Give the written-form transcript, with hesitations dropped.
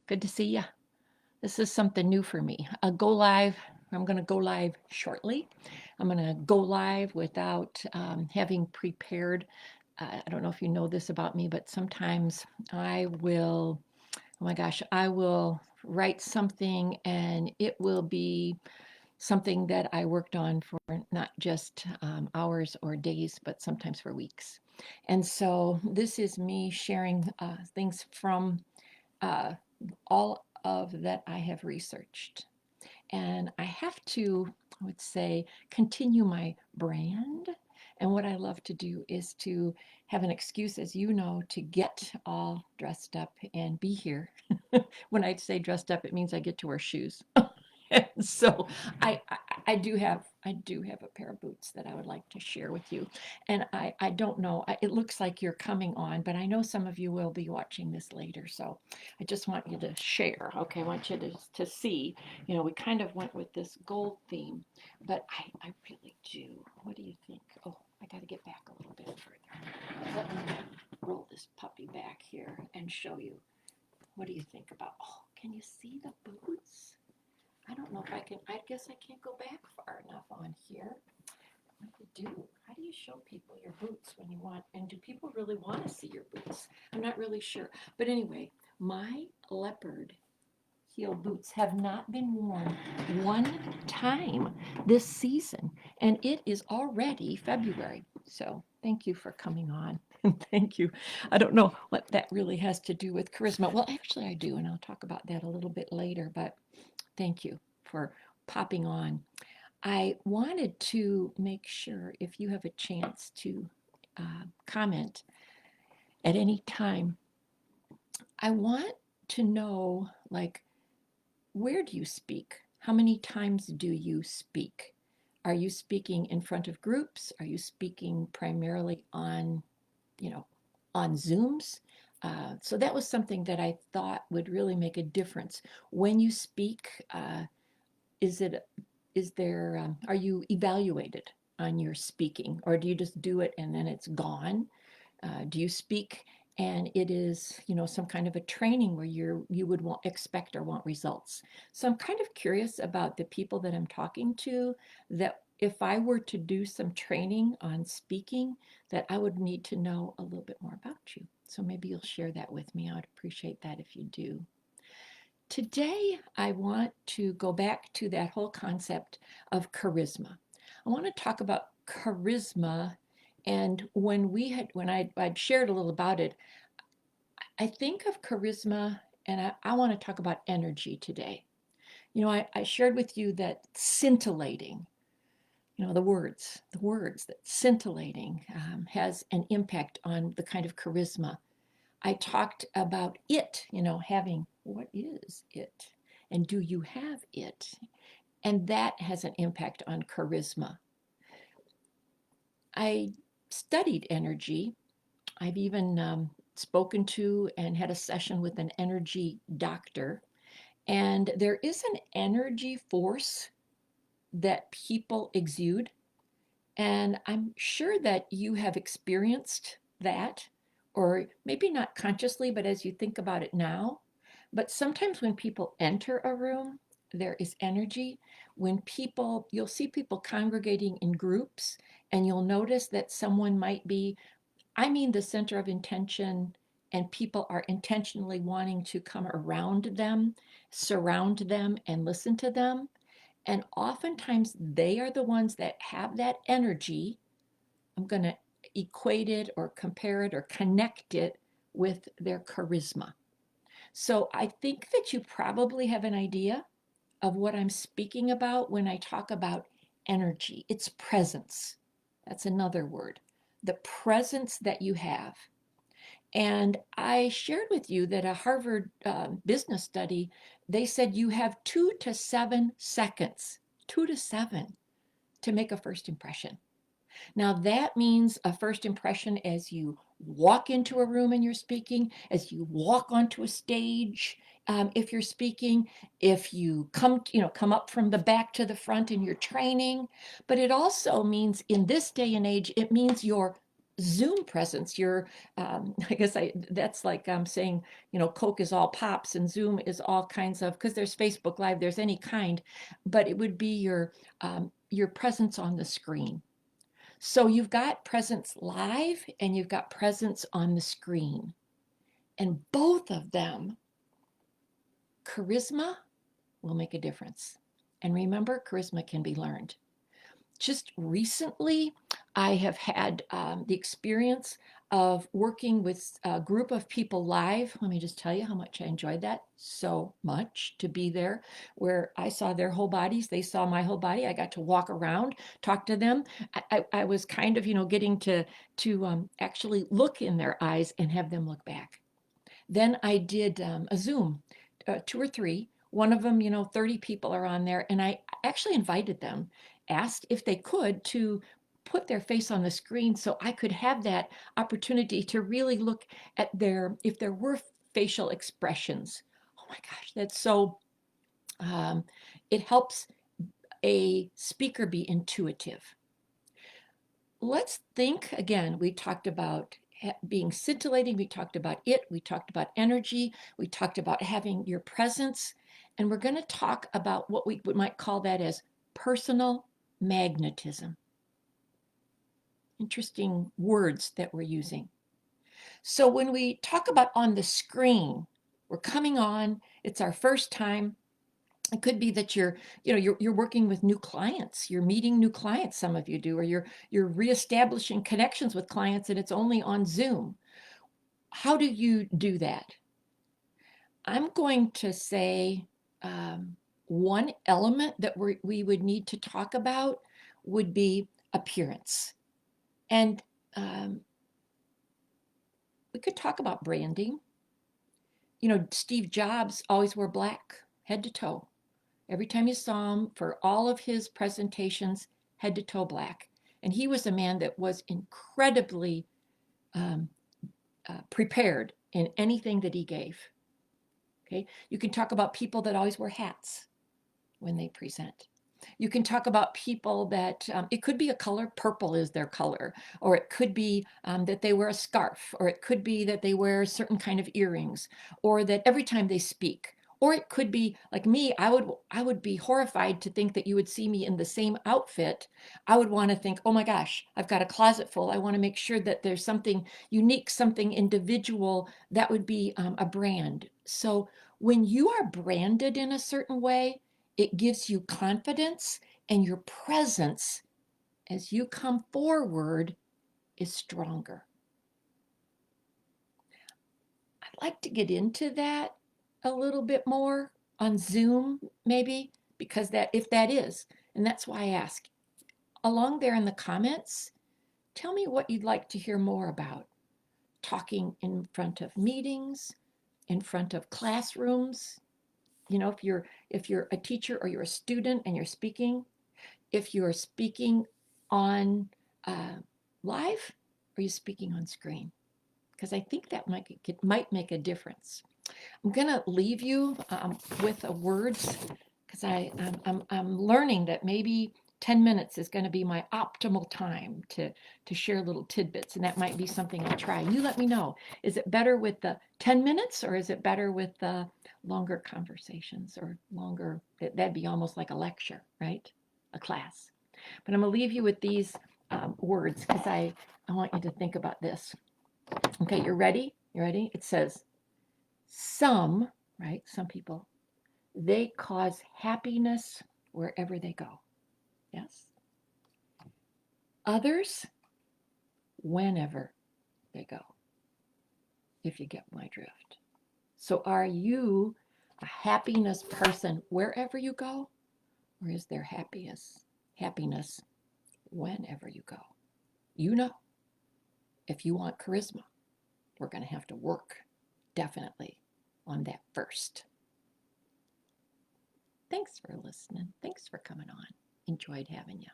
Good to see you. This is something new for me. A go live. I'm going to go live shortly. I'm going to go live without having prepared. I don't know if you know this about me, but sometimes I will, oh my gosh, I will write something and it will be something that I worked on for not just hours or days, but sometimes for weeks. And so this is me sharing things from uh, all of that I have researched. And I have to, I would say, continue my brand. And what I love to do is to have an excuse, as you know, to get all dressed up and be here. When I say dressed up, it means I get to wear shoes. So I do have a pair of boots that I would like to share with you. And I don't know, it looks like you're coming on, but I know some of you will be watching this later. So I just want you to share. Okay, I want you to see, we kind of went with this gold theme, but I really do. What do you think? Oh, I got to get back a little bit further. Let me roll this puppy back here and show you. What do you think about, oh, can you see the boots? I don't know if I can, I guess I can't go back far enough on here. What do you do? How do you show people your boots when you want, and do people really want to see your boots? I'm not really sure. But anyway, my leopard heel boots have not been worn one time this season, and it is already February. So thank you for coming on. And thank you. I don't know what that really has to do with charisma. Well, actually, I do, and I'll talk about that a little bit later, but thank you for popping on. I wanted to make sure if you have a chance to comment at any time, I want to know, like, where do you speak? How many times do you speak? Are you speaking in front of groups? Are you speaking primarily you know, on Zooms? So that was something that I thought would really make a difference. When you speak, is it is there are you evaluated on your speaking, or do you just do it and then it's gone? Do you speak and it is, some kind of a training where you would expect or want results? So I'm kind of curious about the people that I'm talking to, that if I were to do some training on speaking, that I would need to know a little bit more about you. So maybe you'll share that with me. I would appreciate that if you do. Today, I want to go back to that whole concept of charisma. I want to talk about charisma. And when I'd shared a little about it, I think of charisma, and I want to talk about energy today. I shared with you that scintillating, the words that scintillating has an impact on the kind of charisma. I talked about it, having, what is it? And do you have it? And that has an impact on charisma. I studied energy. I've even spoken to and had a session with an energy doctor. And there is an energy force that people exude. And I'm sure that you have experienced that, or maybe not consciously, but as you think about it now. But sometimes when people enter a room, there is energy. You'll see people congregating in groups, and you'll notice that someone might be, I mean, the center of intention, and people are intentionally wanting to come around them, surround them, and listen to them. And oftentimes they are the ones that have that energy. I'm going to equate it or compare it or connect it with their charisma. So I think that you probably have an idea of what I'm speaking about when I talk about energy. It's presence. That's another word. The presence that you have. And I shared with you that a Harvard business study, they said you have 2 to 7 seconds, 2 to 7, to make a first impression. Now, that means a first impression as you walk into a room and you're speaking, as you walk onto a stage, if you're speaking, if you come up from the back to the front in your training. But it also means, in this day and age, it means your Zoom presence, your, I guess that's like I'm saying, Coke is all pops and Zoom is all kinds of, because there's Facebook Live, there's any kind, but it would be your presence on the screen. So you've got presence live and you've got presence on the screen. And both of them, charisma will make a difference. And remember, charisma can be learned. Just recently, I have had the experience of working with a group of people live. Let me just tell you how much I enjoyed that so much, to be there where I saw their whole bodies, they saw my whole body. I got to walk around, talk to them. I was kind of, getting to actually look in their eyes and have them look back. Then I did a Zoom, 2 or 3. One of them, 30 people are on there. And I actually invited them, asked if they could to put their face on the screen so I could have that opportunity to really look at if there were facial expressions. Oh my gosh, that's so, it helps a speaker be intuitive. Let's think again. We talked about being scintillating, we talked about we talked about energy, we talked about having your presence, and we're going to talk about what we might call that as personal magnetism. Interesting words that we're using. So when we talk about on the screen, we're coming on, it's our first time. It could be that you're working with new clients, you're meeting new clients, some of you do, or you're reestablishing connections with clients and it's only on Zoom. How do you do that? I'm going to say one element that we would need to talk about would be appearance. And we could talk about branding. Steve Jobs always wore black, head to toe. Every time you saw him, for all of his presentations, head to toe black. And he was a man that was incredibly prepared in anything that he gave. Okay, you can talk about people that always wear hats when they present. You can talk about people that it could be a color, purple is their color, or it could be that they wear a scarf, or it could be that they wear a certain kind of earrings, or that every time they speak, or it could be like me, I would be horrified to think that you would see me in the same outfit. I would want to think, oh my gosh, I've got a closet full. I want to make sure that there's something unique, something individual that would be a brand. So when you are branded in a certain way, it gives you confidence, and your presence as you come forward is stronger. I'd like to get into that a little bit more on Zoom, maybe, because if that is, and that's why I ask, along there in the comments, tell me what you'd like to hear more about. Talking in front of meetings, in front of classrooms. If you're a teacher or you're a student and you're speaking, if you're speaking on live, or you're speaking on screen, because I think that might make a difference. I'm going to leave you with a words, because I'm learning that maybe 10 minutes is going to be my optimal time to share little tidbits, and that might be something I'll try. You let me know. Is it better with the 10 minutes, or is it better with the longer conversations, or longer? That'd be almost like a lecture, right? A class. But I'm going to leave you with these words, because I want you to think about this. Okay, you're ready? You ready? It says, some, right? Some people, they cause happiness wherever they go. Yes. Others, whenever they go, if you get my drift. So are you a happiness person wherever you go? Or is there happiness whenever you go? You know, if you want charisma, we're going to have to work definitely on that first. Thanks for listening. Thanks for coming on. Enjoyed having you.